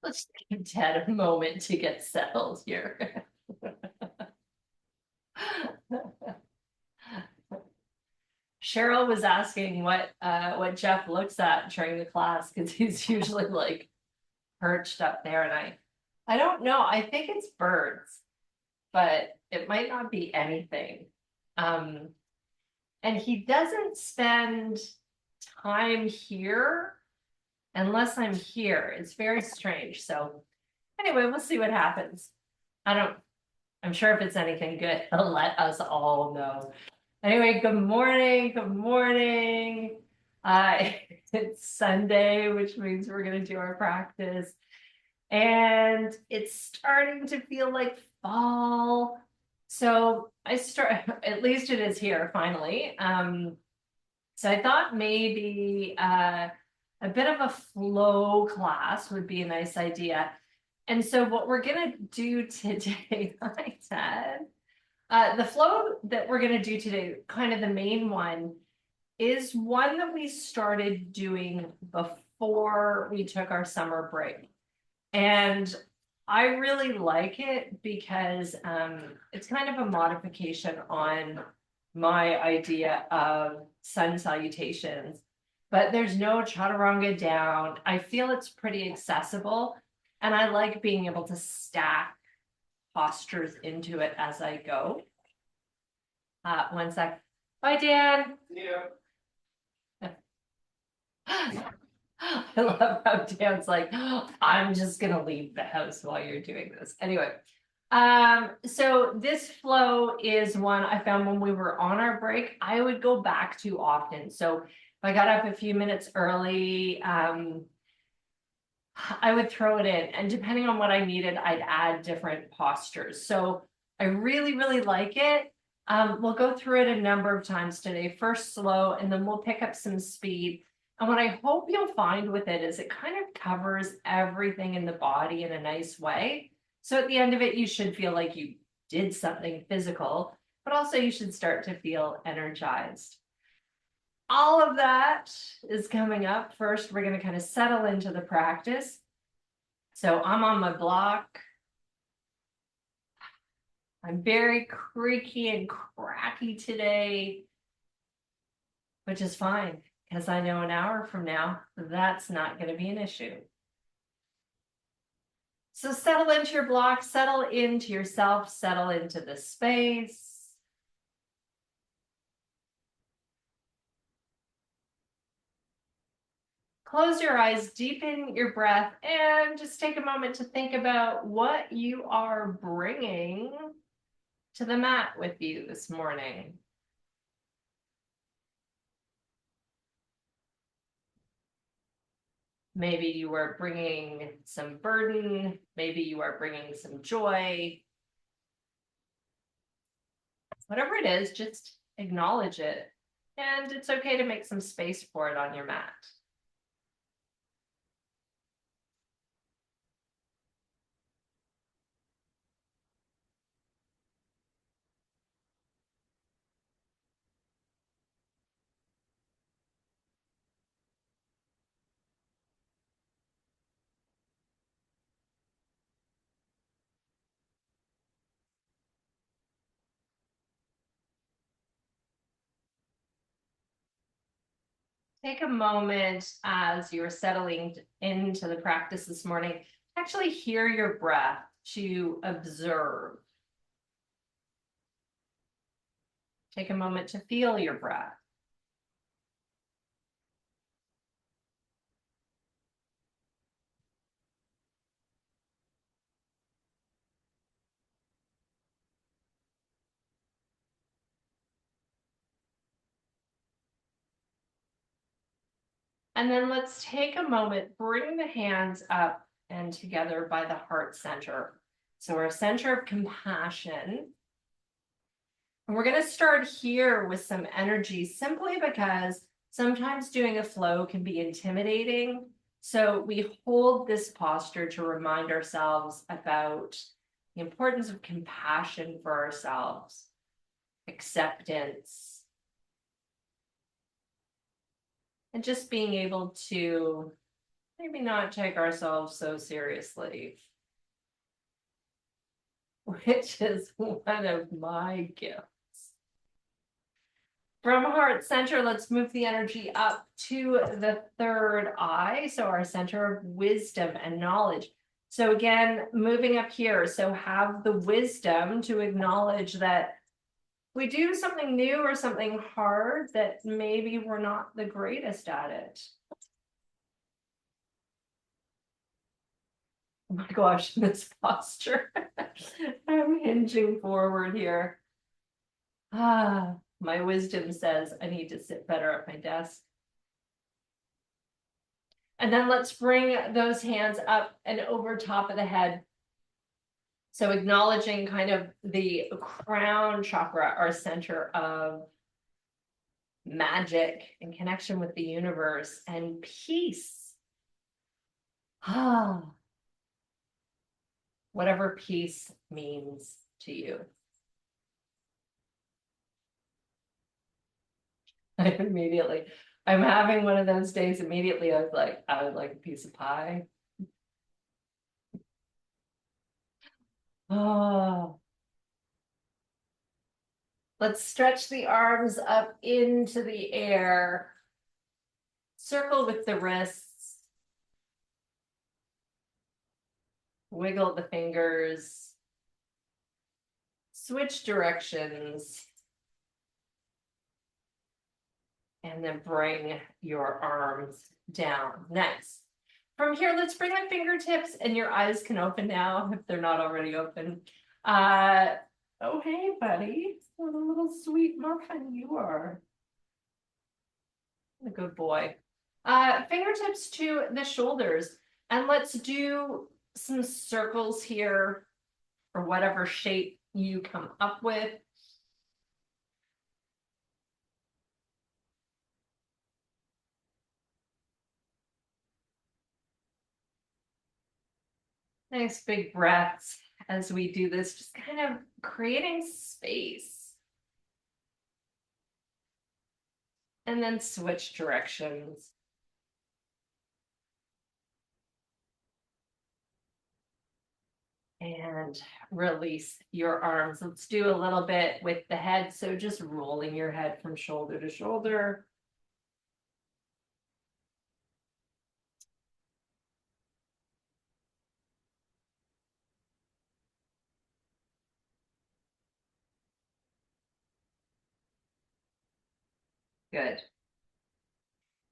Let's give Ted a moment to get settled here. Cheryl was asking what Jeff looks at during the class because he's usually like perched up there, and I don't know. I think it's birds, but it might not be anything. Um, and he doesn't spend time here unless I'm here. It's very strange. So anyway, we'll see what happens. I don't, I'm sure if it's anything good, he'll let us all know. Anyway, good morning. Good morning. Uh, it's Sunday, which means we're going to do our practice. And it's starting to feel like fall. So at least it is here finally. So I thought maybe a bit of a flow class would be a nice idea. And so what we're gonna do today, hi Ted. The flow that we're gonna do today, kind of the main one, is one that we started doing before we took our summer break. And I really like it because it's kind of a modification on my idea of sun salutations, but there's no chaturanga down. I feel it's pretty accessible, and I like being able to stack postures into it as I go. One sec. Bye, Dan. Yeah. I love how Dan's like, I'm just gonna leave the house while you're doing this. Anyway, so this flow is one I found when we were on our break, I would go back to often. So if I got up a few minutes early, I would throw it in, and depending on what I needed, I'd add different postures. So I really, really like it. We'll go through it a number of times today, first slow, and then we'll pick up some speed. And what I hope you'll find with it is it kind of covers everything in the body in a nice way. So at the end of it, you should feel like you did something physical, but also you should start to feel energized. All of that is coming up. First, we're going to kind of settle into the practice. So I'm on my block. I'm very creaky and cracky today, which is fine because I know an hour from now, that's not going to be an issue. So settle into your block, settle into yourself, settle into the space. Close your eyes, deepen your breath, and just take a moment to think about what you are bringing to the mat with you this morning. Maybe you are bringing some burden. Maybe you are bringing some joy. Whatever it is, just acknowledge it. And it's okay to make some space for it on your mat. Take a moment as you're settling into the practice this morning, to actually hear your breath, to observe. Take a moment to feel your breath. And then let's take a moment, bring the hands up and together by the heart center. So we're a center of compassion. And we're going to start here with some energy simply because sometimes doing a flow can be intimidating. So we hold this posture to remind ourselves about the importance of compassion for ourselves, acceptance, and just being able to maybe not take ourselves so seriously, which is one of my gifts. From heart center, let's move the energy up to the third eye. So our center of wisdom and knowledge. So again, moving up here. So have the wisdom to acknowledge that we do something new or something hard that maybe we're not the greatest at it. Oh my gosh, this posture. I'm hinging forward here. My wisdom says I need to sit better at my desk. And then let's bring those hands up and over top of the head. So acknowledging kind of the crown chakra, our center of magic and connection with the universe and peace. Whatever peace means to you. I'm having one of those days immediately. I was like, I would like a piece of pie. Oh. Let's stretch the arms up into the air. Circle with the wrists. Wiggle the fingers. Switch directions. And then bring your arms down. Nice. From here, let's bring the fingertips, and your eyes can open now if they're not already open. Oh, hey, buddy. What a little sweet muffin you are. A good boy. Fingertips to the shoulders. And let's do some circles here, or whatever shape you come up with. Nice big breaths as we do this, just kind of creating space. And then switch directions. And release your arms. Let's do a little bit with the head. So just rolling your head from shoulder to shoulder. Good.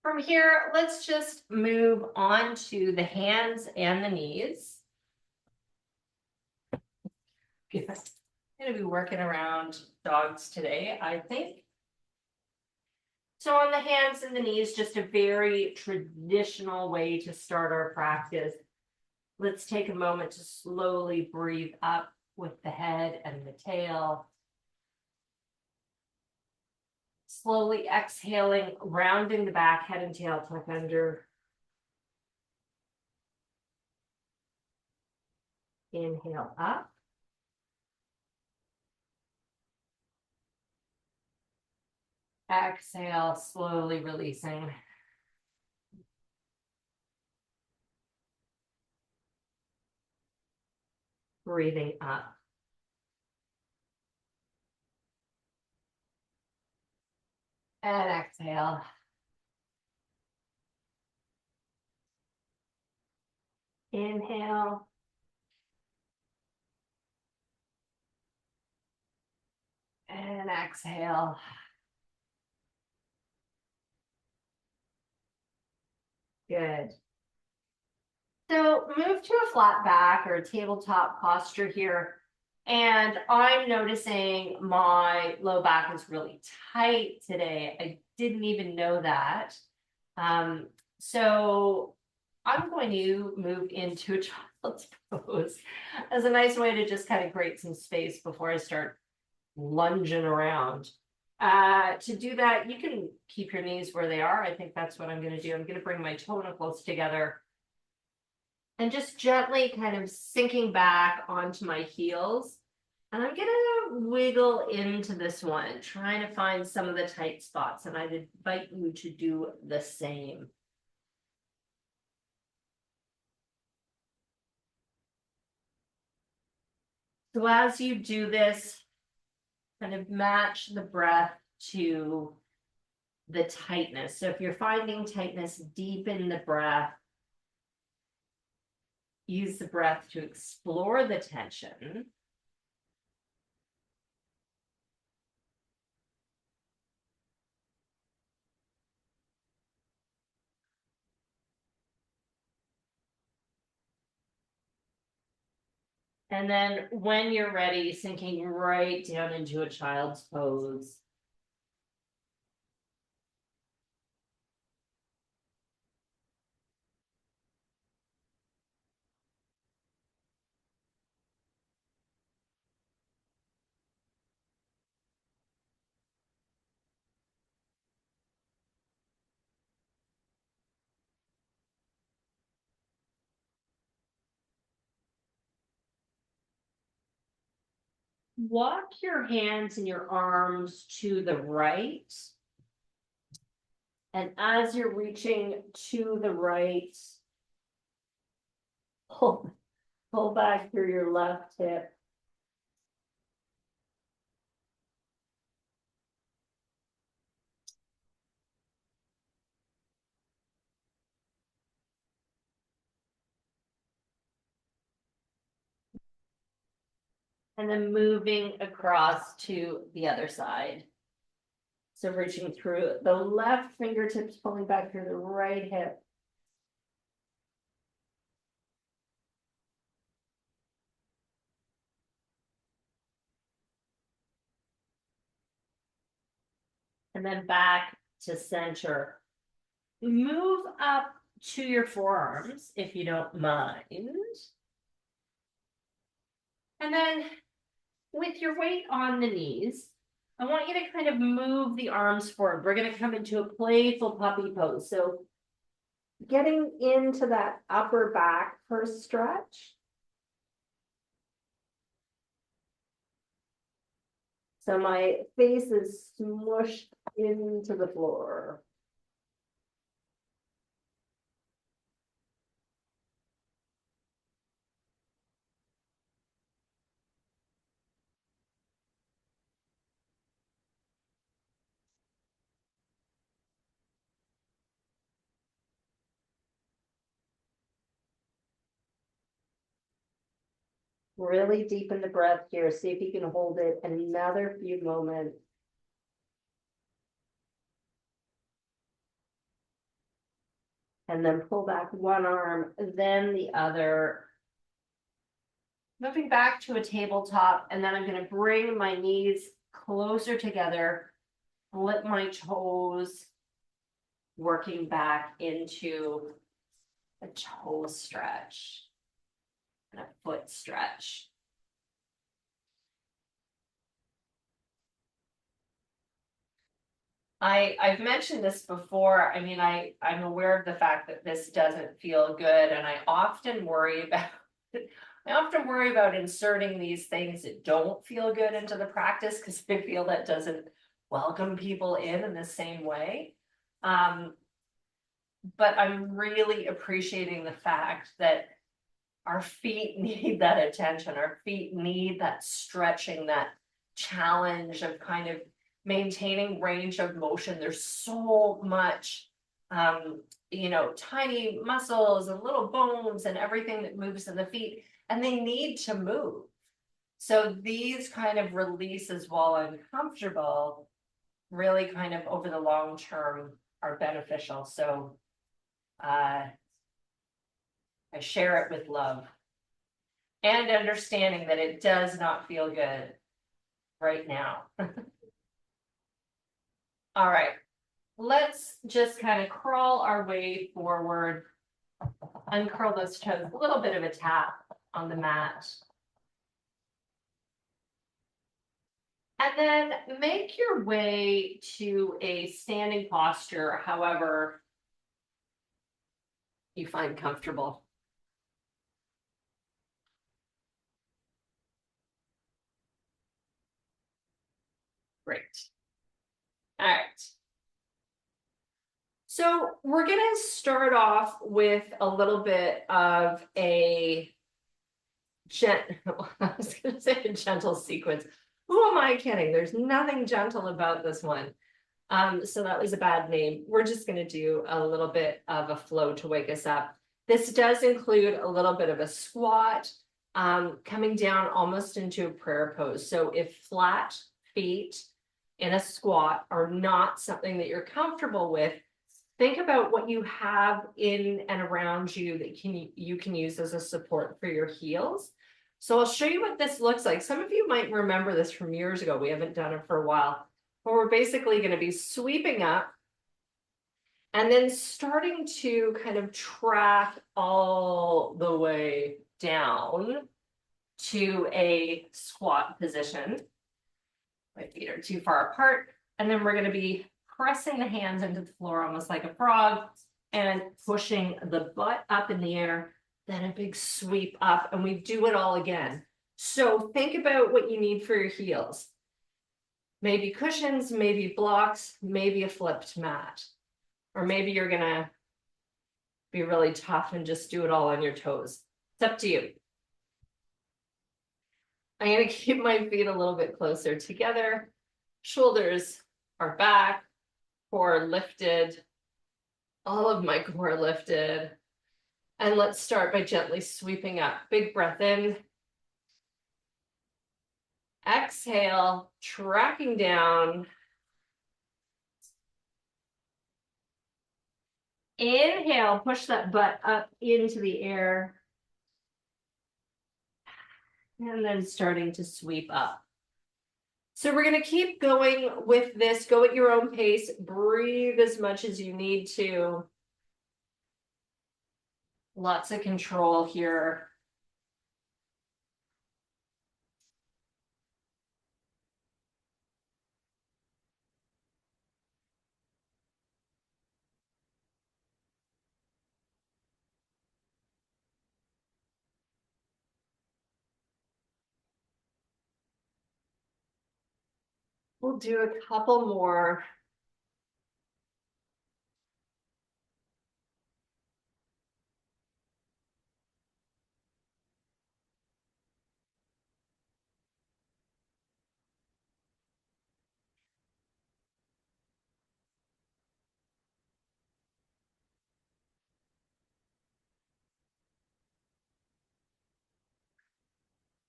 From here, let's just move on to the hands and the knees. I'm going to be working around dogs today, I think. So on the hands and the knees, just a very traditional way to start our practice. Let's take a moment to slowly breathe up with the head and the tail. Slowly exhaling, rounding the back, head and tail tuck under. Inhale up. Exhale, slowly releasing. Breathing up. And exhale. Inhale. And exhale. Good. So move to a flat back or a tabletop posture here. And I'm noticing my low back is really tight today. I didn't even know that. So I'm going to move into a child's pose as a nice way to just kind of create some space before I start lunging around. To do that, you can keep your knees where they are. I think that's what I'm going to do. I'm going to bring my toe knuckles together and just gently kind of sinking back onto my heels. And I'm going to wiggle into this one, trying to find some of the tight spots. And I'd invite you to do the same. So as you do this, kind of match the breath to the tightness. So if you're finding tightness, deepen the breath. Use the breath to explore the tension. And then when you're ready, sinking right down into a child's pose. Walk your hands and your arms to the right. And as you're reaching to the right, pull back through your left hip. And then moving across to the other side. So reaching through the left fingertips, pulling back through the right hip. And then back to center. Move up to your forearms if you don't mind. And then with your weight on the knees, I want you to kind of move the arms forward. We're going to come into a playful puppy pose. So getting into that upper back first stretch. So my face is smushed into the floor. Really deepen the breath here. See if you can hold it another few moments. And then pull back one arm, then the other. Moving back to a tabletop, and then I'm going to bring my knees closer together, flip my toes, working back into a toe stretch and a foot stretch. I've mentioned this before. I mean, I'm aware of the fact that this doesn't feel good, and I often worry about inserting these things that don't feel good into the practice because I feel that doesn't welcome people in the same way. But I'm really appreciating the fact that our feet need that attention. Our feet need that stretching, that challenge of kind of maintaining range of motion. There's so much, tiny muscles and little bones and everything that moves in the feet, and they need to move. So these kind of releases, while uncomfortable, really kind of over the long term are beneficial. So I share it with love and understanding that it does not feel good right now. All right, let's just kind of crawl our way forward, uncurl those toes, a little bit of a tap on the mat. And then make your way to a standing posture, however you find comfortable. Great. All right. So we're going to start off with a little bit of a I was gonna say a gentle sequence. Who am I kidding? There's nothing gentle about this one. So that was a bad name. We're just gonna do a little bit of a flow to wake us up. This does include a little bit of a squat, coming down almost into a prayer pose. So if flat feet in a squat are not something that you're comfortable with, think about what you have in and around you that you can use as a support for your heels. So I'll show you what this looks like. Some of you might remember this from years ago. We haven't done it for a while, but we're basically going to be sweeping up and then starting to kind of track all the way down to a squat position. My feet are too far apart. And then we're going to be pressing the hands into the floor almost like a frog and pushing the butt up in the air, then a big sweep up, and we do it all again. So think about what you need for your heels. Maybe cushions, maybe blocks, maybe a flipped mat. Or maybe you're gonna be really tough and just do it all on your toes. It's up to you. I'm gonna keep my feet a little bit closer together. Shoulders are back, core lifted, all of my core lifted. And let's start by gently sweeping up. Big breath in. Exhale, tracking down. Inhale, push that butt up into the air. And then starting to sweep up. So we're going to keep going with this. Go at your own pace. Breathe as much as you need to. Lots of control here. We'll do a couple more.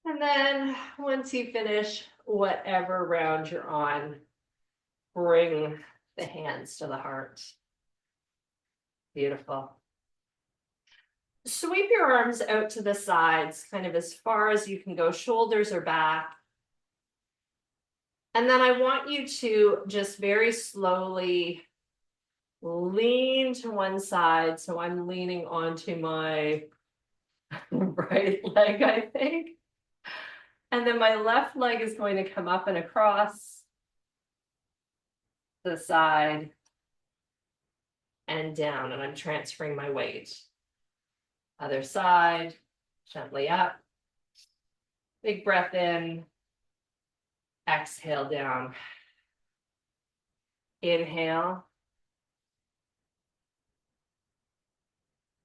And then once you finish whatever round you're on, bring the hands to the heart. Beautiful. Sweep your arms out to the sides, kind of as far as you can go. Shoulders are back. And then I want you to just very slowly lean to one side. So I'm leaning onto my right leg, I think. And then my left leg is going to come up and across the side and down, and I'm transferring my weight. Other side, gently up. Big breath in. Exhale down. Inhale.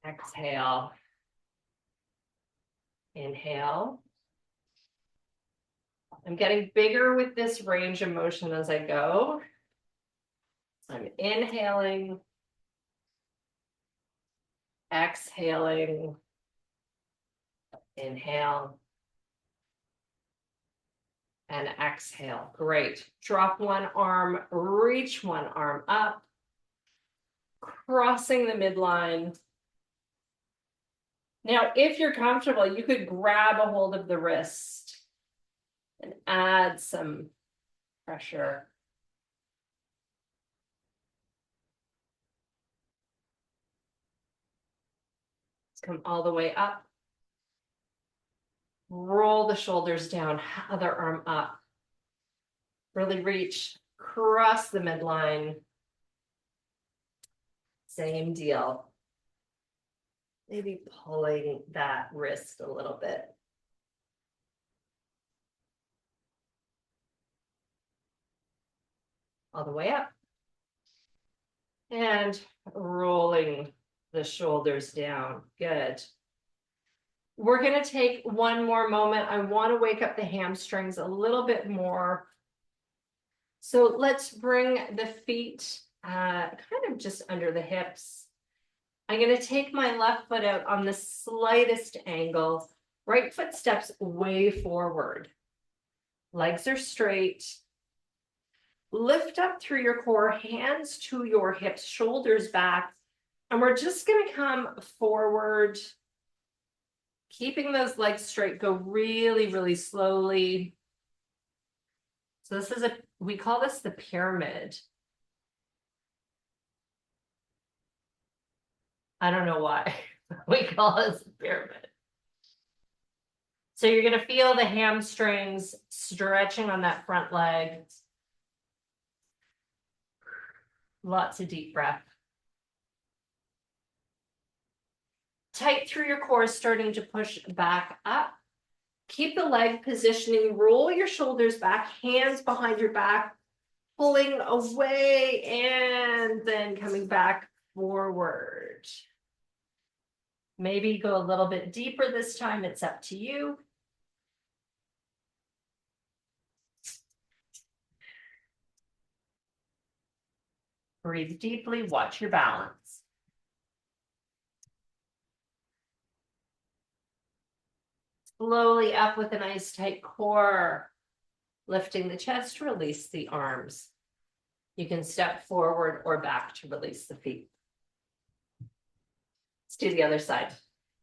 Exhale. Inhale. I'm getting bigger with this range of motion as I go. So I'm inhaling, exhaling, inhale, and exhale. Great. Drop one arm, reach one arm up, crossing the midline. Now, if you're comfortable, you could grab a hold of the wrist and add some pressure. Let's come all the way up. Roll the shoulders down, other arm up. Really reach, cross the midline. Same deal. Maybe pulling that wrist a little bit. All the way up. And rolling the shoulders down. Good. We're gonna take one more moment. I want to wake up the hamstrings a little bit more. So let's bring the feet kind of just under the hips. I'm going to take my left foot out on the slightest angle. Right foot steps way forward. Legs are straight. Lift up through your core, hands to your hips, shoulders back. And we're just going to come forward, keeping those legs straight. Go really, really slowly. So this is we call this the pyramid. I don't know why we call this a pyramid. So you're going to feel the hamstrings stretching on that front leg. Lots of deep breath. Tight through your core, starting to push back up. Keep the leg positioning, roll your shoulders back, hands behind your back, pulling away and then coming back forward. Maybe go a little bit deeper this time, it's up to you. Breathe deeply, watch your balance. Slowly up with a nice tight core. Lifting the chest, release the arms. You can step forward or back to release the feet. Let's do the other side.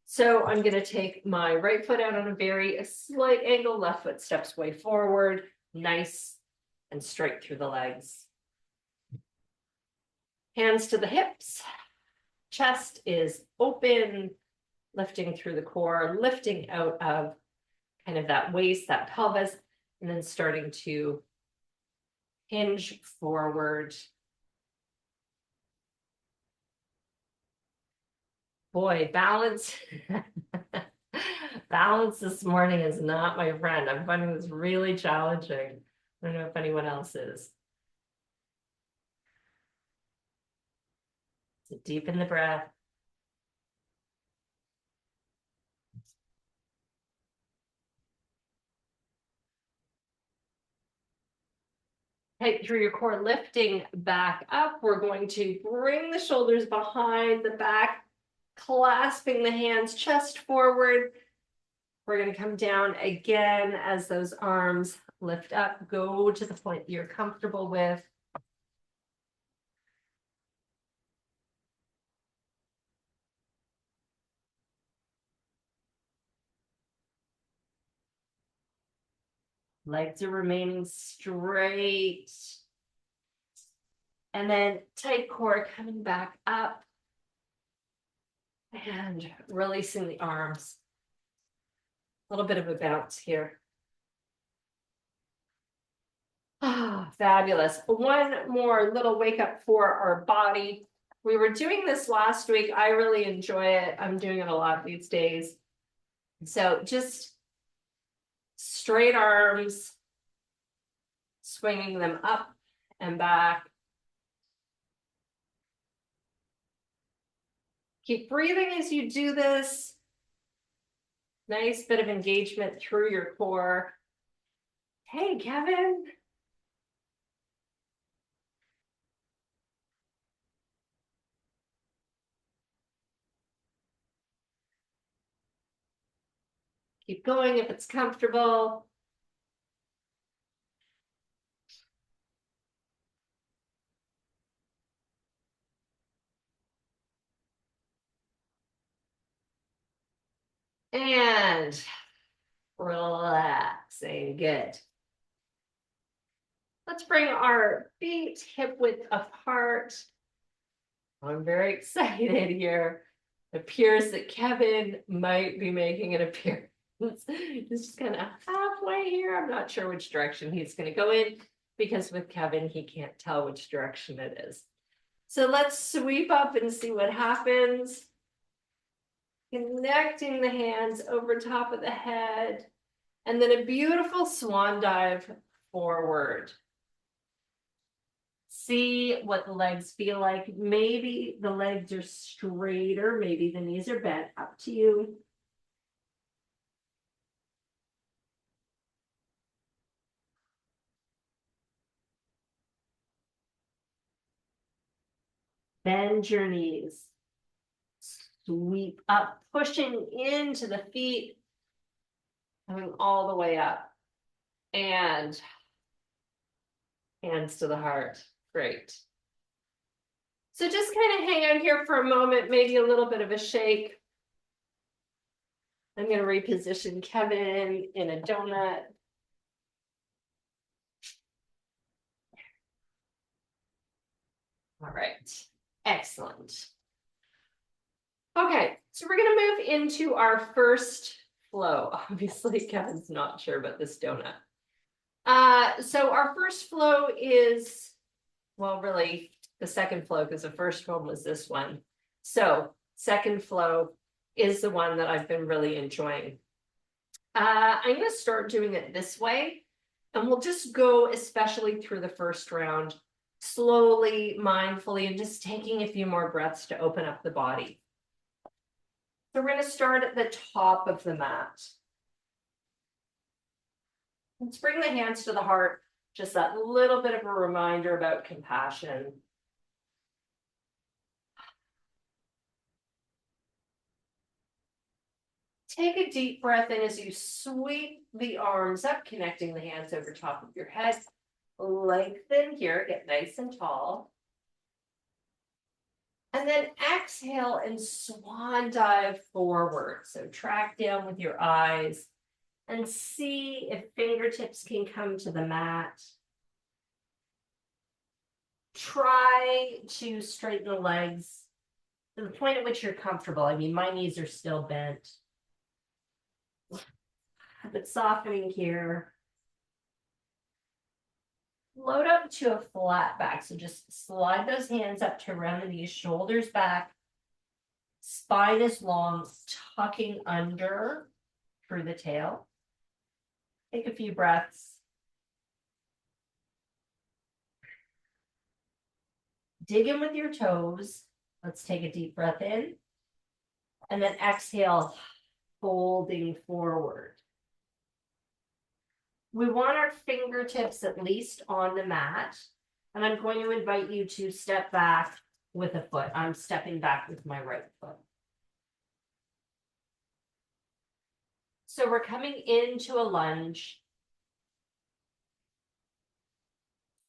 So I'm going to take my right foot out on a very slight angle, left foot steps way forward, nice and straight through the legs. Hands to the hips, chest is open, lifting through the core, lifting out of kind of that waist, that pelvis, and then starting to hinge forward. Boy, balance. Balance this morning is not my friend. I'm finding this really challenging. I don't know if anyone else is. So deepen the breath. Tight through your core, lifting back up. We're going to bring the shoulders behind the back, clasping the hands, chest forward. We're going to come down again as those arms lift up. Go to the point you're comfortable with. Legs are remaining straight. And then tight core coming back up. And releasing the arms. A little bit of a bounce here. Ah, fabulous. One more little wake up for our body. We were doing this last week. I really enjoy it. I'm doing it a lot these days. So just straight arms, swinging them up and back. Keep breathing as you do this. Nice bit of engagement through your core. Hey, Kevin. Keep going if it's comfortable. And relaxing, good. Let's bring our feet hip width apart. I'm very excited here. It appears that Kevin might be making an appearance. He's just kind of halfway here. I'm not sure which direction he's going to go in because with Kevin, he can't tell which direction it is. So let's sweep up and see what happens. Connecting the hands over top of the head. And then a beautiful swan dive forward. See what the legs feel like. Maybe the legs are straighter. Maybe the knees are bent. Up to you. Bend your knees. Sweep up, pushing into the feet, coming all the way up. And hands to the heart. Great. So just kind of hang out here for a moment, maybe a little bit of a shake. I'm going to reposition Kevin in a donut. All right, excellent. Okay, so we're going to move into our first flow. Obviously, Kevin's not sure about this donut. So our first flow is, well, really the second flow, because the first one was this one. So second flow is the one that I've been really enjoying. I'm going to start doing it this way, and we'll just go, especially through the first round, slowly, mindfully, and just taking a few more breaths to open up the body. So we're going to start at the top of the mat. Let's bring the hands to the heart, just that little bit of a reminder about compassion. Take a deep breath in as you sweep the arms up, connecting the hands over top of your head. Lengthen here, get nice and tall. And then exhale and swan dive forward. So track down with your eyes and see if fingertips can come to the mat. Try to straighten the legs to the point at which you're comfortable. I mean, my knees are still bent. But softening here. Load up to a flat back. So just slide those hands up to around the knees, shoulders back. Spine is long, tucking under through the tail. Take a few breaths. Dig in with your toes. Let's take a deep breath in. And then exhale, folding forward. We want our fingertips at least on the mat. And I'm going to invite you to step back with a foot. I'm stepping back with my right foot. So we're coming into a lunge.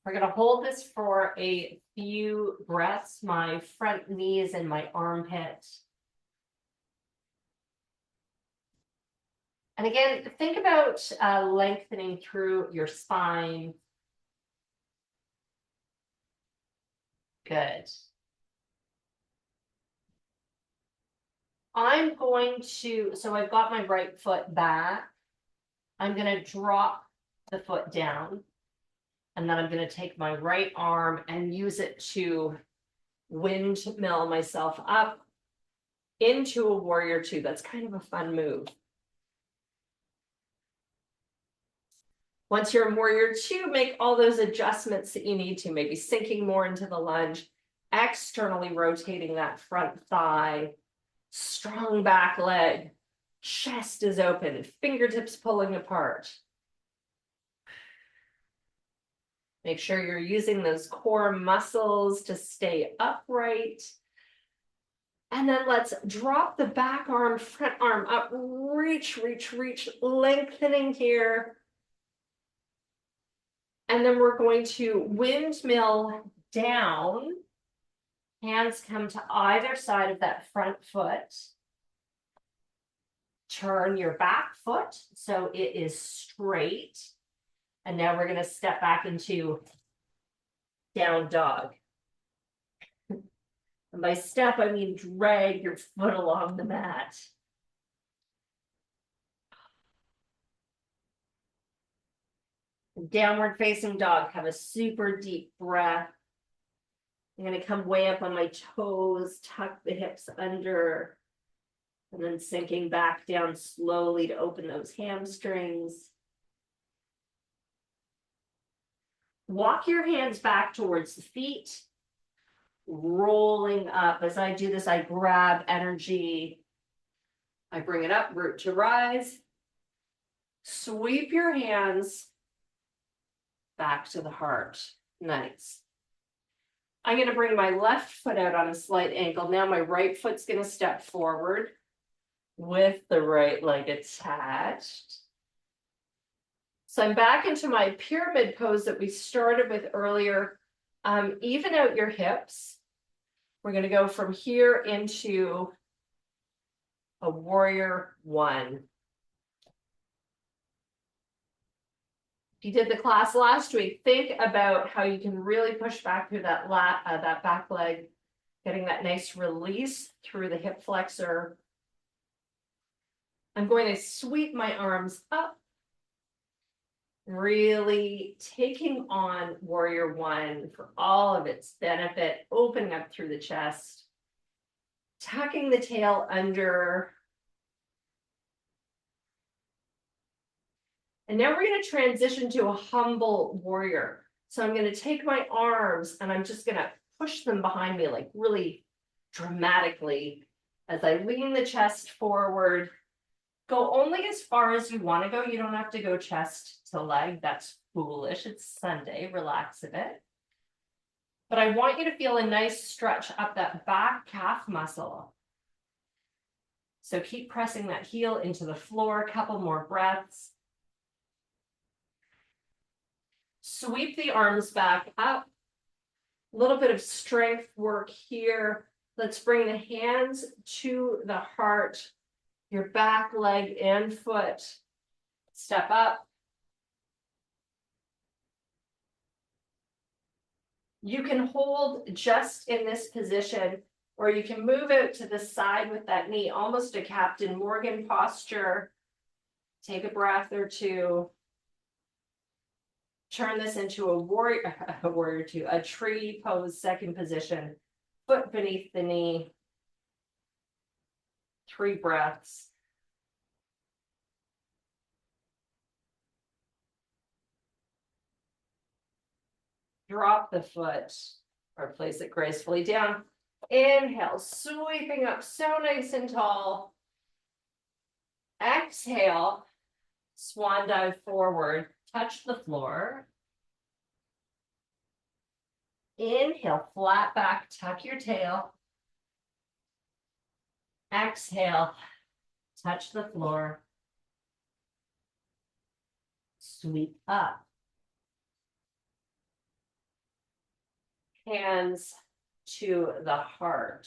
We're going to hold this for a few breaths, my front knees and my armpit. And again, think about lengthening through your spine. Good. I'm going to, so I've got my right foot back. I'm going to drop the foot down. And then I'm going to take my right arm and use it to windmill myself up into a warrior two. That's kind of a fun move. Once you're in warrior two, make all those adjustments that you need to, maybe sinking more into the lunge, externally rotating that front thigh, strong back leg, chest is open, fingertips pulling apart. Make sure you're using those core muscles to stay upright. And then let's drop the back arm, front arm up, reach, reach, reach, lengthening here. And then we're going to windmill down. Hands come to either side of that front foot. Turn your back foot so it is straight. And now we're going to step back into down dog. And by step, I mean drag your foot along the mat. Downward facing dog, have a super deep breath. I'm going to come way up on my toes, tuck the hips under, and then sinking back down slowly to open those hamstrings. Walk your hands back towards the feet, rolling up. As I do this, I grab energy. I bring it up, root to rise. Sweep your hands back to the heart. Nice. I'm going to bring my left foot out on a slight angle. Now my right foot's going to step forward with the right leg attached. So I'm back into my pyramid pose that we started with earlier. Even out your hips. We're going to go from here into a warrior one. If you did the class last week, think about how you can really push back through that that back leg, getting that nice release through the hip flexor. I'm going to sweep my arms up, really taking on warrior one for all of its benefit, opening up through the chest, tucking the tail under. And now we're going to transition to a humble warrior. So I'm going to take my arms and I'm just going to push them behind me, like really dramatically, as I lean the chest forward. Go only as far as you want to go. You don't have to go chest to leg. That's foolish. It's Sunday. Relax a bit. But I want you to feel a nice stretch up that back calf muscle. So keep pressing that heel into the floor. A couple more breaths. Sweep the arms back up. A little bit of strength work here. Let's bring the hands to the heart, your back leg and foot. Step up. You can hold just in this position, or you can move out to the side with that knee, almost a Captain Morgan posture. Take a breath or two. Turn this into a warrior two, a tree pose, second position, foot beneath the knee. 3 breaths. Drop the foot or place it gracefully down. Inhale, sweeping up so nice and tall. Exhale, swan dive forward, touch the floor. Inhale, flat back, tuck your tail. Exhale, touch the floor. Sweep up. Hands to the heart.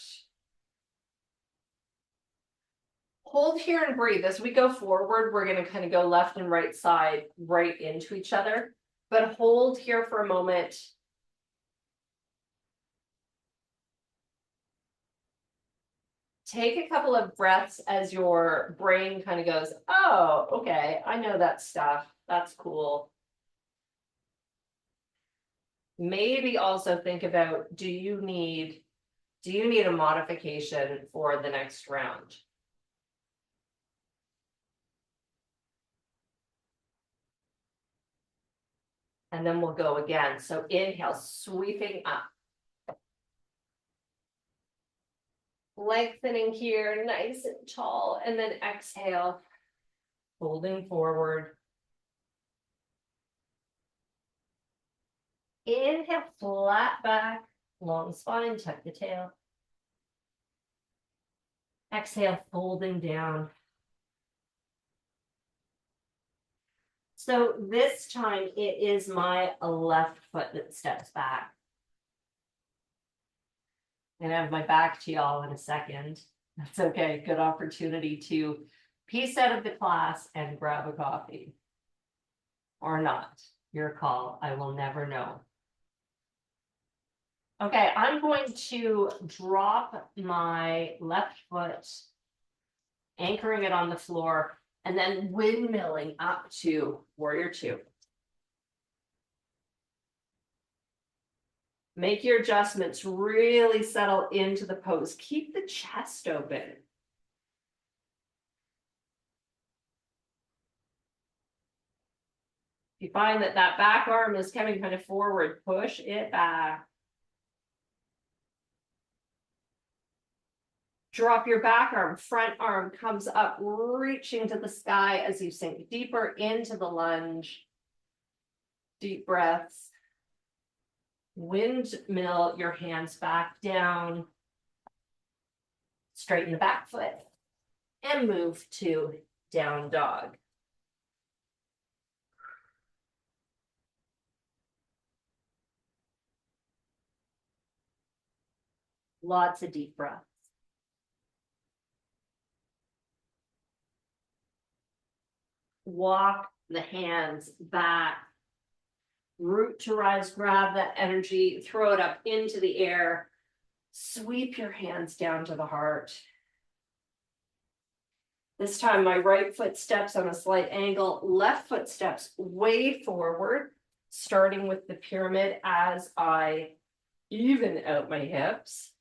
Hold here and breathe. As we go forward, we're going to kind of go left and right side right into each other. But hold here for a moment. Take a couple of breaths as your brain kind of goes, oh, okay, I know that stuff. That's cool. Maybe also think about, do you need a modification for the next round? And then we'll go again. So inhale, sweeping up. Lengthening here, nice and tall. And then exhale, folding forward. Inhale, flat back, long spine, tuck the tail. Exhale, folding down. So this time it is my left foot that steps back. I'm gonna have my back to y'all in a second. That's okay, good opportunity to peace out of the class and grab a coffee. Or not, your call, I will never know. Okay, I'm going to drop my left foot, anchoring it on the floor, and then windmilling up to warrior two. Make your adjustments, really settle into the pose. Keep the chest open. If you find that that back arm is coming kind of forward, push it back. Drop your back arm, front arm comes up, reaching to the sky as you sink deeper into the lunge. Deep breaths. Windmill your hands back down. Straighten the back foot and move to down dog. Lots of deep breaths. Walk the hands back. Root to rise, grab that energy, throw it up into the air. Sweep your hands down to the heart. This time my right foot steps on a slight angle, left foot steps way forward, starting with the pyramid as I even out my hips.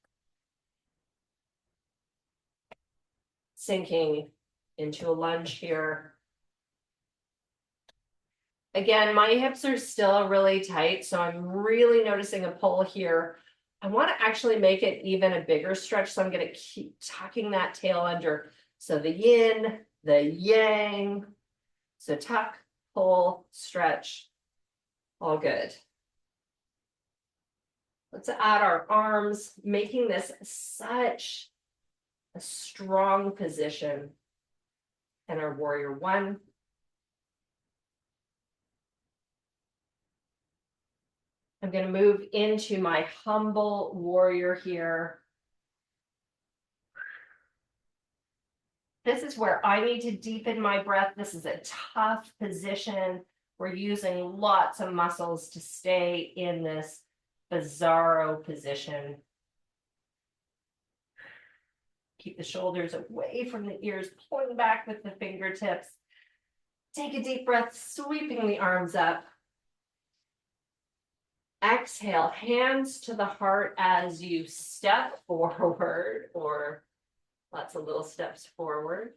Sinking into a lunge here. Again, my hips are still really tight, so I'm really noticing a pull here. I want to actually make it even a bigger stretch, so I'm going to keep tucking that tail under. So the yin, the yang. So tuck, pull, stretch, all good. Let's add our arms, making this such a strong position. And our warrior one. I'm going to move into my humble warrior here. This is where I need to deepen my breath. This is a tough position. We're using lots of muscles to stay in this bizarro position. Keep the shoulders away from the ears, pulling back with the fingertips. Take a deep breath, sweeping the arms up. Exhale, hands to the heart as you step forward, or lots of little steps forward.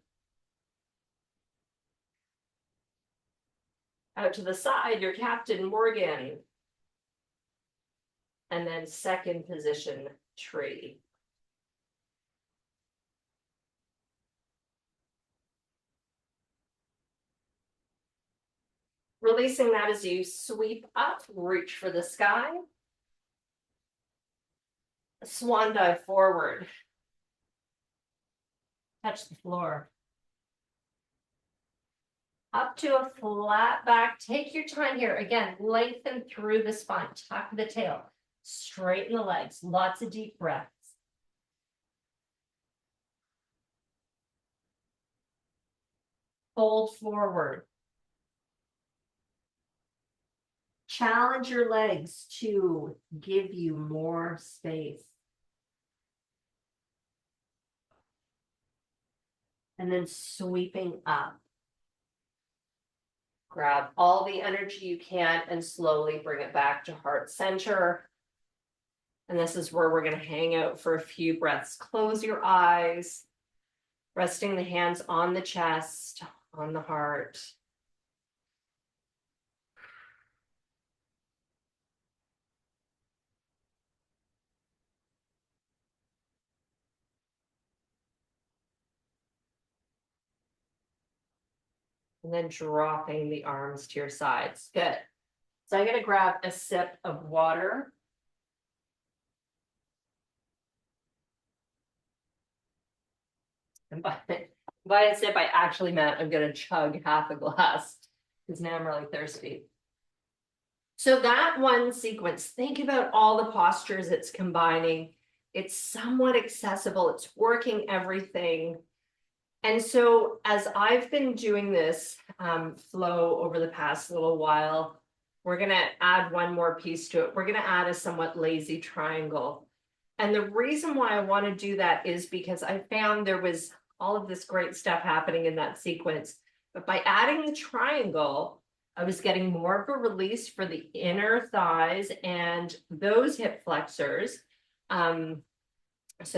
Out to the side, your Captain Morgan. And then second position, tree. Releasing that as you sweep up, reach for the sky. Swan dive forward. Touch the floor. Up to a flat back. Take your time here. Again, lengthen through the spine. Tuck the tail. Straighten the legs. Lots of deep breaths. Fold forward. Challenge your legs to give you more space. And then sweeping up. Grab all the energy you can and slowly bring it back to heart center. And this is where we're going to hang out for a few breaths. Close your eyes, resting the hands on the chest, on the heart. And then dropping the arms to your sides. Good. So I'm going to grab a sip of water. And by a sip, I actually meant I'm going to chug half a glass because now I'm really thirsty. So that one sequence, think about all the postures it's combining. It's somewhat accessible. It's working everything. And so as I've been doing this flow over the past little while, we're going to add one more piece to it. We're going to add a somewhat lazy triangle. And the reason why I want to do that is because I found there was all of this great stuff happening in that sequence. But by adding the triangle, I was getting more of a release for the inner thighs and those hip flexors. So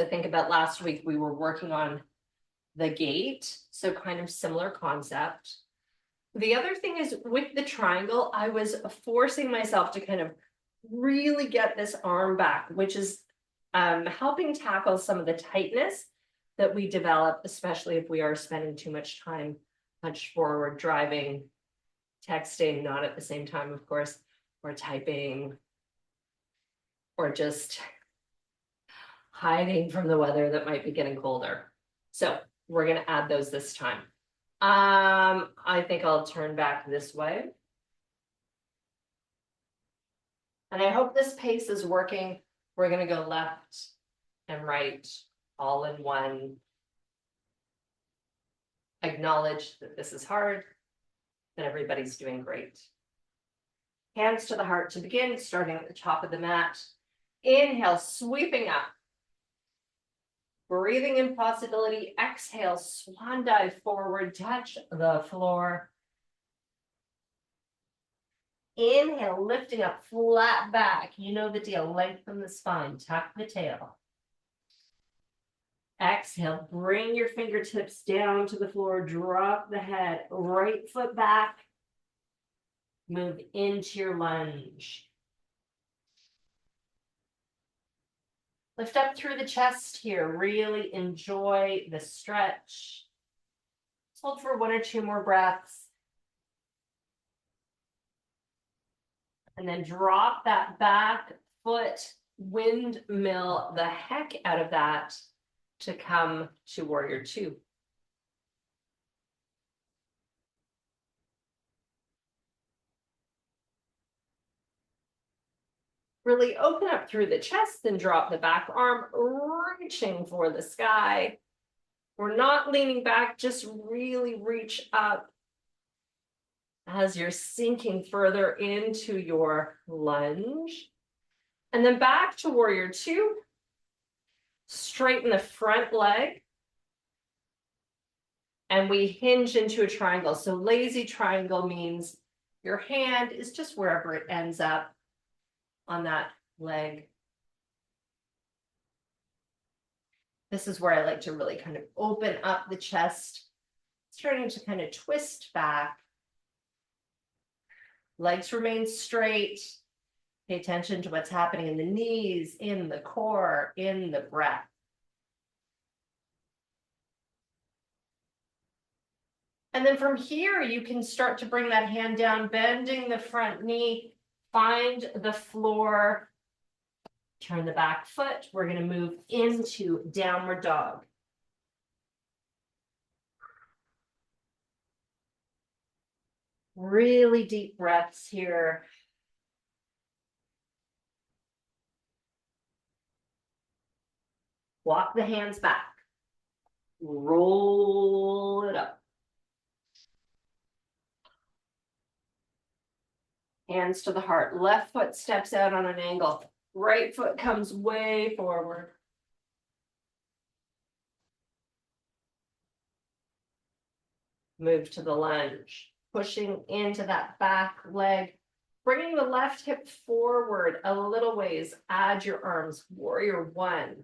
think about last week, we were working on the gate, so kind of similar concept. The other thing is with the triangle, I was forcing myself to kind of really get this arm back, which is helping tackle some of the tightness that we develop, especially if we are spending too much time hunched forward, driving, texting, not at the same time, of course, or typing. or just hiding from the weather that might be getting colder. So we're gonna add those this time. I think I'll turn back this way. And I hope this pace is working. We're gonna go left and right all in one. Acknowledge that this is hard, that everybody's doing great. Hands to the heart to begin, starting at the top of the mat. Inhale, sweeping up. Breathing in possibility. Exhale, swan dive forward, touch the floor. Inhale, lifting up, flat back. You know the deal, lengthen the spine, tuck the tail. Exhale, bring your fingertips down to the floor, drop the head, right foot back. Move into your lunge. Lift up through the chest here. Really enjoy the stretch. Let's hold for 1 or 2 more breaths. And then drop that back foot, windmill the heck out of that to come to warrior 2. Really open up through the chest and drop the back arm, reaching for the sky. We're not leaning back, just really reach up as you're sinking further into your lunge. And then back to warrior 2. Straighten the front leg. And we hinge into a triangle. So lazy triangle means your hand is just wherever it ends up on that leg. This is where I like to really kind of open up the chest, starting to kind of twist back. Legs remain straight. Pay attention to what's happening in the knees, in the core, in the breath. And then from here, you can start to bring that hand down, bending the front knee, find the floor, turn the back foot. We're going to move into downward dog. Really deep breaths here. Walk the hands back. Roll it up. Hands to the heart. Left foot steps out on an angle. Right foot comes way forward. Move to the lunge. Pushing into that back leg. Bringing the left hip forward a little ways. Add your arms. Warrior 1.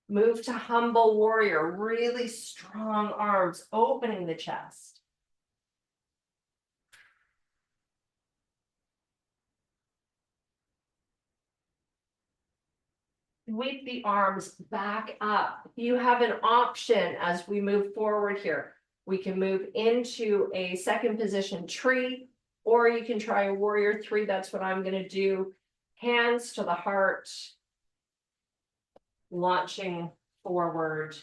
Move to humble warrior. Really strong arms, opening the chest. Sweep the arms back up. You have an option as we move forward here. We can move into a second position tree, or you can try a warrior 3. That's what I'm going to do. Hands to the heart. Launching forward.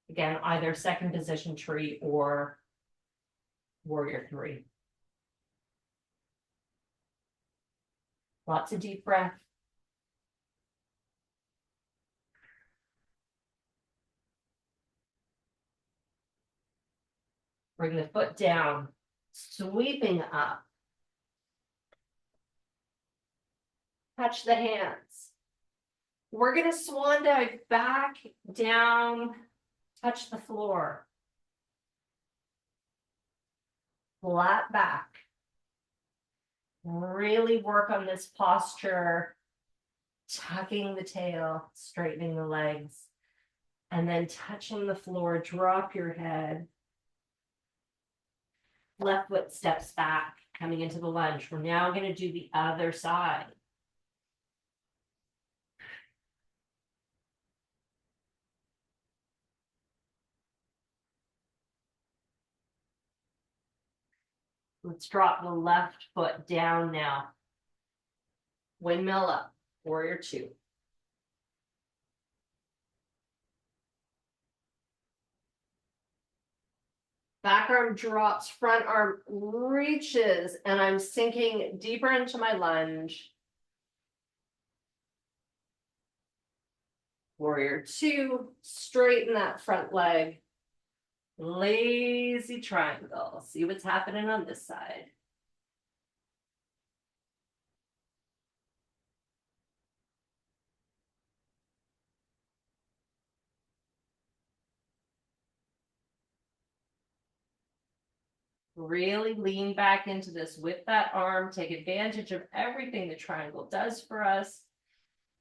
Again, either second position tree or warrior 3. Lots of deep breath. Bring the foot down, sweeping up. Touch the hands. We're going to swan dive back, down, touch the floor. Flat back. Really work on this posture, tucking the tail, straightening the legs, and then touching the floor, drop your head. Left foot steps back, coming into the lunge. We're now going to do the other side. Let's drop the left foot down now. Windmill up, warrior two. Back arm drops, front arm reaches, and I'm sinking deeper into my lunge. Warrior two, straighten that front leg. Lazy triangle. See what's happening on this side. Really lean back into this with that arm. Take advantage of everything the triangle does for us.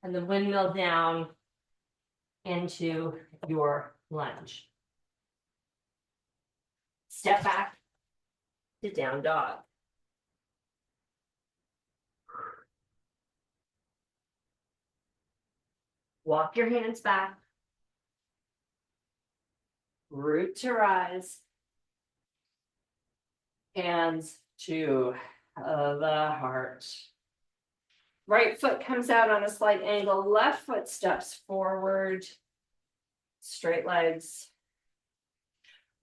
And the windmill down into your lunge. Step back to down dog. Walk your hands back. Root to rise. Hands to the heart. Right foot comes out on a slight angle. Left foot steps forward. Straight legs.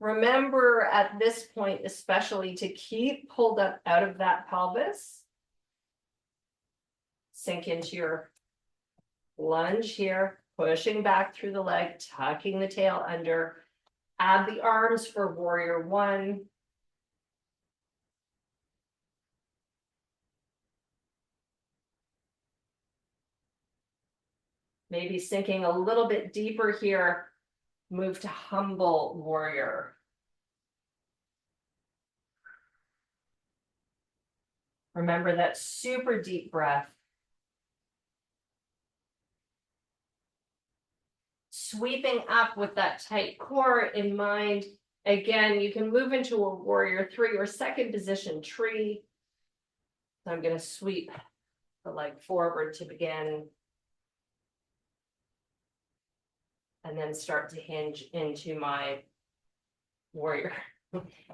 Remember at this point, especially to keep pulled up out of that pelvis. Sink into your lunge here, pushing back through the leg, tucking the tail under. Add the arms for warrior one. Maybe sinking a little bit deeper here. Move to humble warrior. Remember that super deep breath. Sweeping up with that tight core in mind. Again, you can move into a warrior three or second position tree. So I'm going to sweep the leg forward to begin. And then start to hinge into my warrior,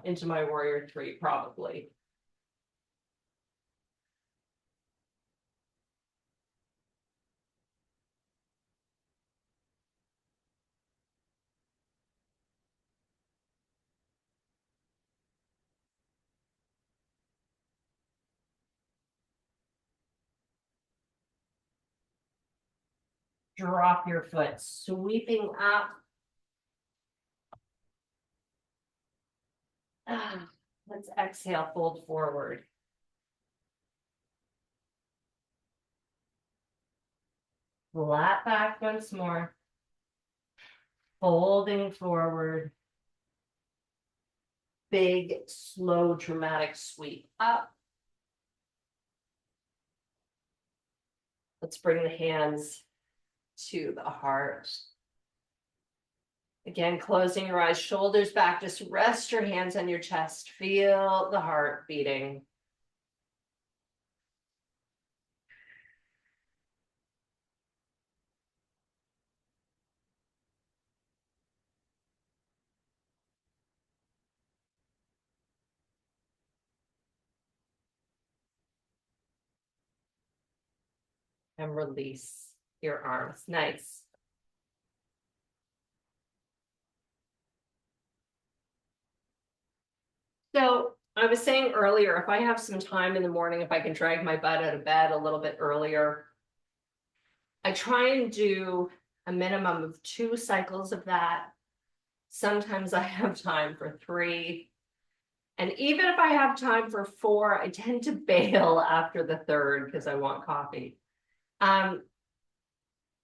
into my warrior three, probably. Drop your foot, sweeping up. Let's exhale, fold forward. Flat back once more. Folding forward. Big, slow, dramatic sweep up. Let's bring the hands to the heart. Again, closing your eyes, shoulders back, just rest your hands on your chest. Feel the heart beating. And release your arms. Nice. So I was saying earlier, if I have some time in the morning, if I can drag my butt out of bed a little bit earlier, I try and do a minimum of 2 cycles of that. Sometimes I have time for 3. And even if I have time for 4, I tend to bail after the 3rd because I want coffee.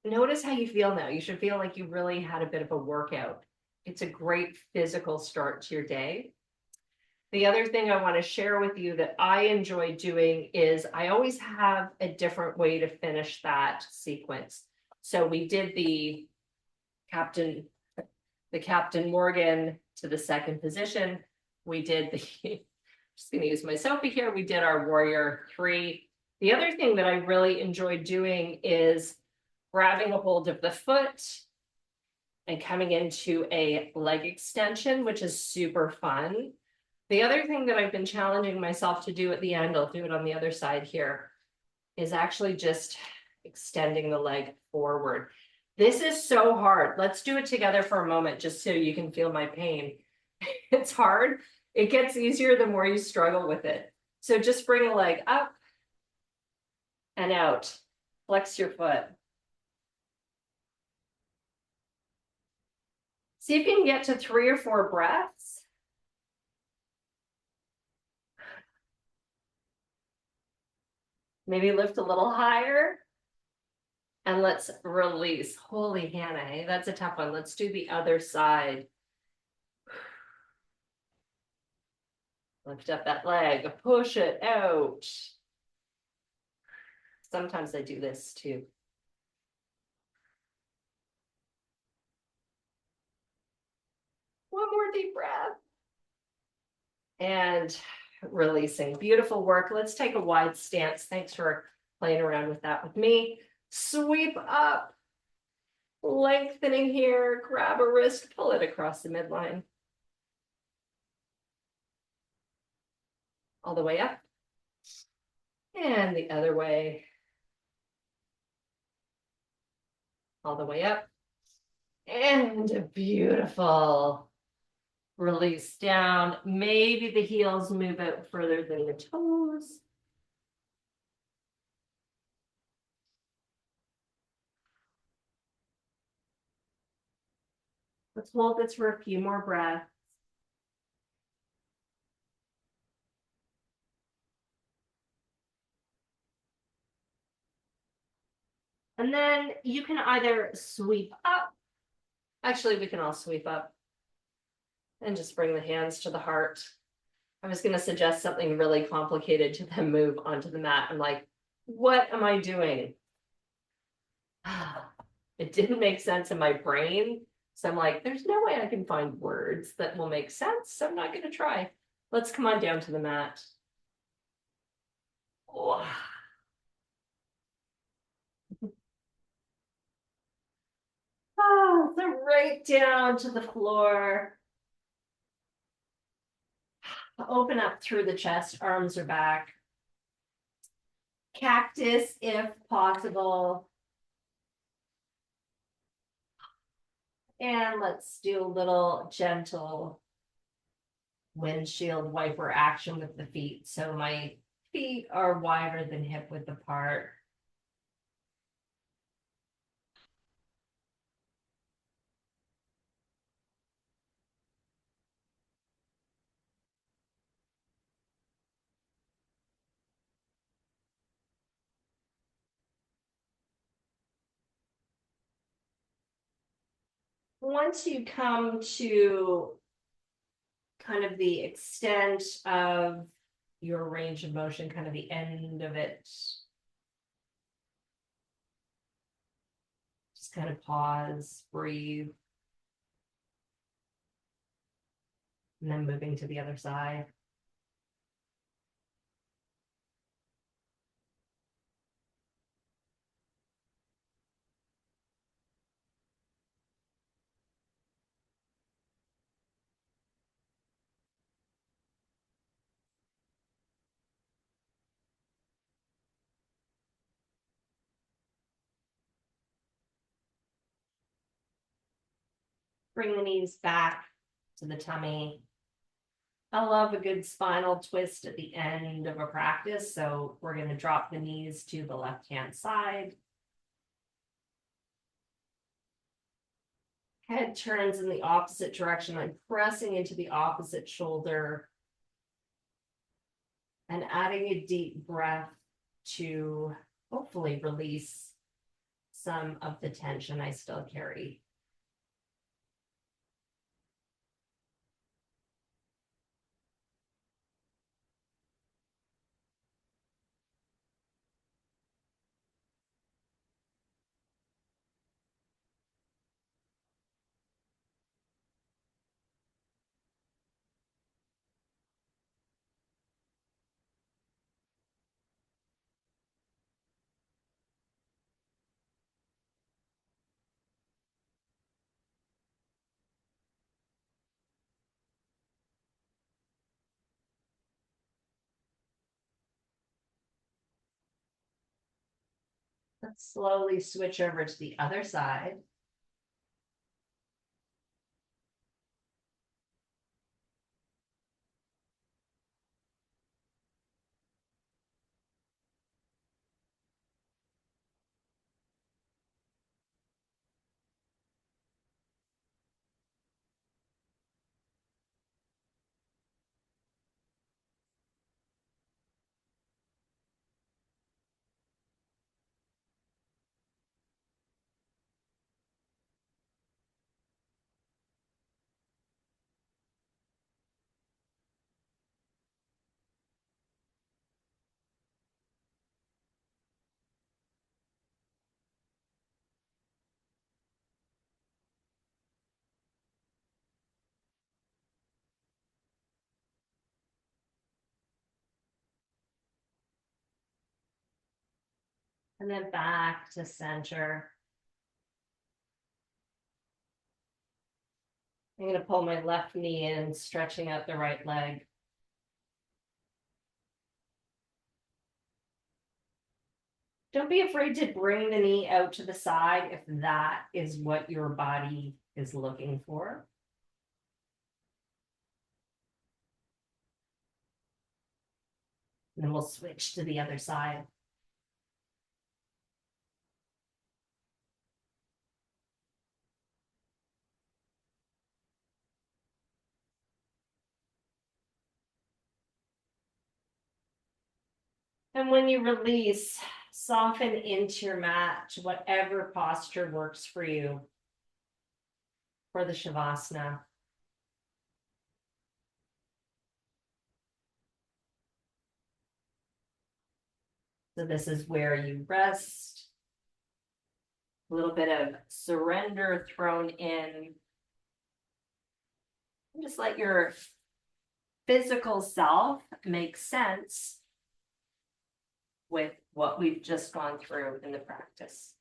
Notice how you feel now. You should feel like you really had a bit of a workout. It's a great physical start to your day. The other thing I want to share with you that I enjoy doing is I always have a different way to finish that sequence. So we did the Captain Morgan to the second position. We did the, just going to use my selfie here. We did our warrior 3. The other thing that I really enjoy doing is grabbing a hold of the foot and coming into a leg extension, which is super fun. The other thing that I've been challenging myself to do at the end, I'll do it on the other side here, is actually just extending the leg forward. This is so hard. Let's do it together for a moment just so you can feel my pain. It's hard. It gets easier the more you struggle with it. So just bring a leg up and out. Flex your foot. See if you can get to 3 or 4 breaths. Maybe lift a little higher. And let's release. Holy Hannah, hey, that's a tough one. Let's do the other side. Lift up that leg, push it out. Sometimes I do this too. One more deep breath. And releasing. Beautiful work. Let's take a wide stance. Thanks for playing around with that with me. Sweep up. Lengthening here. Grab a wrist, pull it across the midline. All the way up. And the other way. All the way up. And beautiful. Release down. Maybe the heels move out further than the toes. Let's hold this for a few more breaths. And then you can either sweep up. Actually, we can all sweep up and just bring the hands to the heart. I was going to suggest something really complicated to then move onto the mat. I'm like, what am I doing? It didn't make sense in my brain. So I'm like, there's no way I can find words that will make sense. So I'm not going to try. Let's come on down to the mat. Oh. Oh, so right down to the floor. Open up through the chest, arms are back. Cactus if possible. And let's do a little gentle windshield wiper action with the feet. So my feet are wider than hip width apart. Once you come to kind of the extent of your range of motion, kind of the end of it, just kind of pause, breathe, and then moving to the other side. Bring the knees back to the tummy. I love a good spinal twist at the end of a practice. So we're going to drop the knees to the left-hand side. Head turns in the opposite direction. I'm pressing into the opposite shoulder and adding a deep breath to hopefully release some of the tension I still carry. Let's slowly switch over to the other side. And then back to center. I'm going to pull my left knee in, stretching out the right leg. Don't be afraid to bring the knee out to the side if that is what your body is looking for. And then we'll switch to the other side. And when you release, soften into your mat to whatever posture works for you for the Shavasana. So this is where you rest. A little bit of surrender thrown in. And just let your physical self make sense with what we've just gone through in the practice.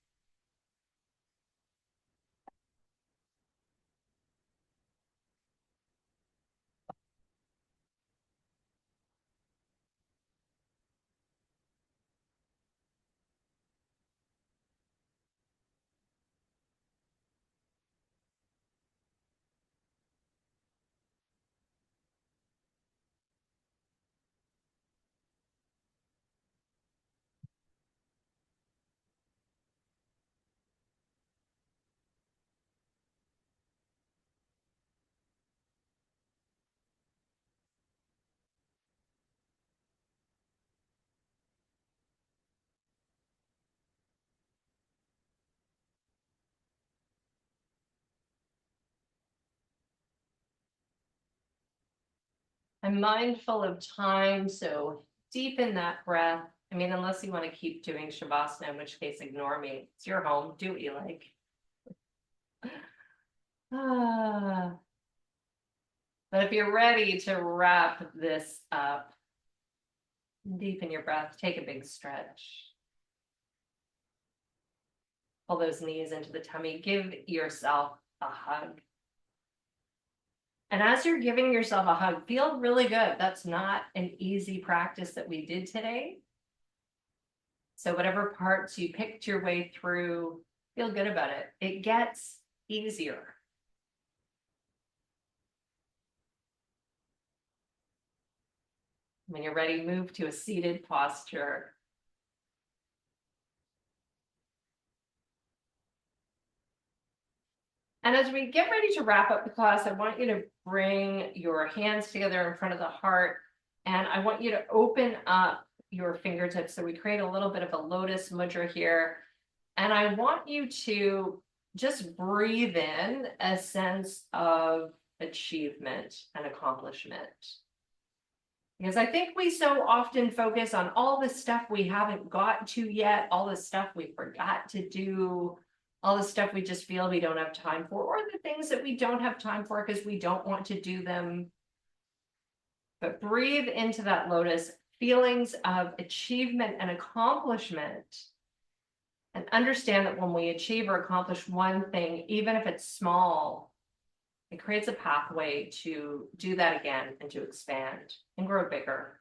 I'm mindful of time, so deepen that breath. I mean, unless you want to keep doing Shavasana, in which case ignore me. It's your home, do what you like. But if you're ready to wrap this up, deepen your breath, take a big stretch. Pull those knees into the tummy, give yourself a hug. And as you're giving yourself a hug, feel really good. That's not an easy practice that we did today. So whatever parts you picked your way through, feel good about it. It gets easier. When you're ready, move to a seated posture. And as we get ready to wrap up the class, I want you to bring your hands together in front of the heart. And I want you to open up your fingertips. So we create a little bit of a lotus mudra here. And I want you to just breathe in a sense of achievement and accomplishment. Because I think we so often focus on all the stuff we haven't got to yet, all the stuff we forgot to do, all the stuff we just feel we don't have time for, or the things that we don't have time for because we don't want to do them. But breathe into that lotus, feelings of achievement and accomplishment. And understand that when we achieve or accomplish one thing, even if it's small, it creates a pathway to do that again and to expand and grow bigger.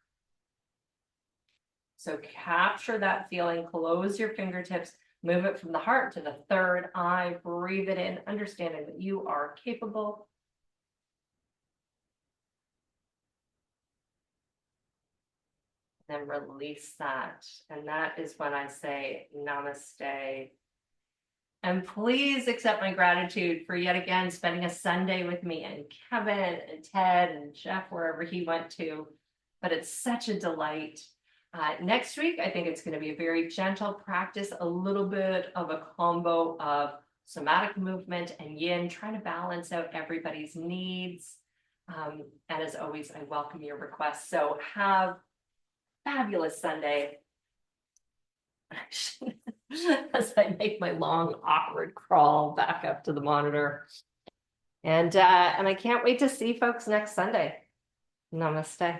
So capture that feeling, close your fingertips, Move it from the heart to the third eye. Breathe it in, understanding that you are capable. Then release that. And that is when I say namaste. And please accept my gratitude for yet again spending a Sunday with me and Kevin and Ted and Jeff, wherever he went to. But it's such a delight. Next week, I think it's going to be a very gentle practice, a little bit of a combo of somatic movement and yin, trying to balance out everybody's needs. And as always, I welcome your requests. So have a fabulous Sunday. As I make my long, awkward crawl back up to the monitor. And I can't wait to see folks next Sunday. Namaste.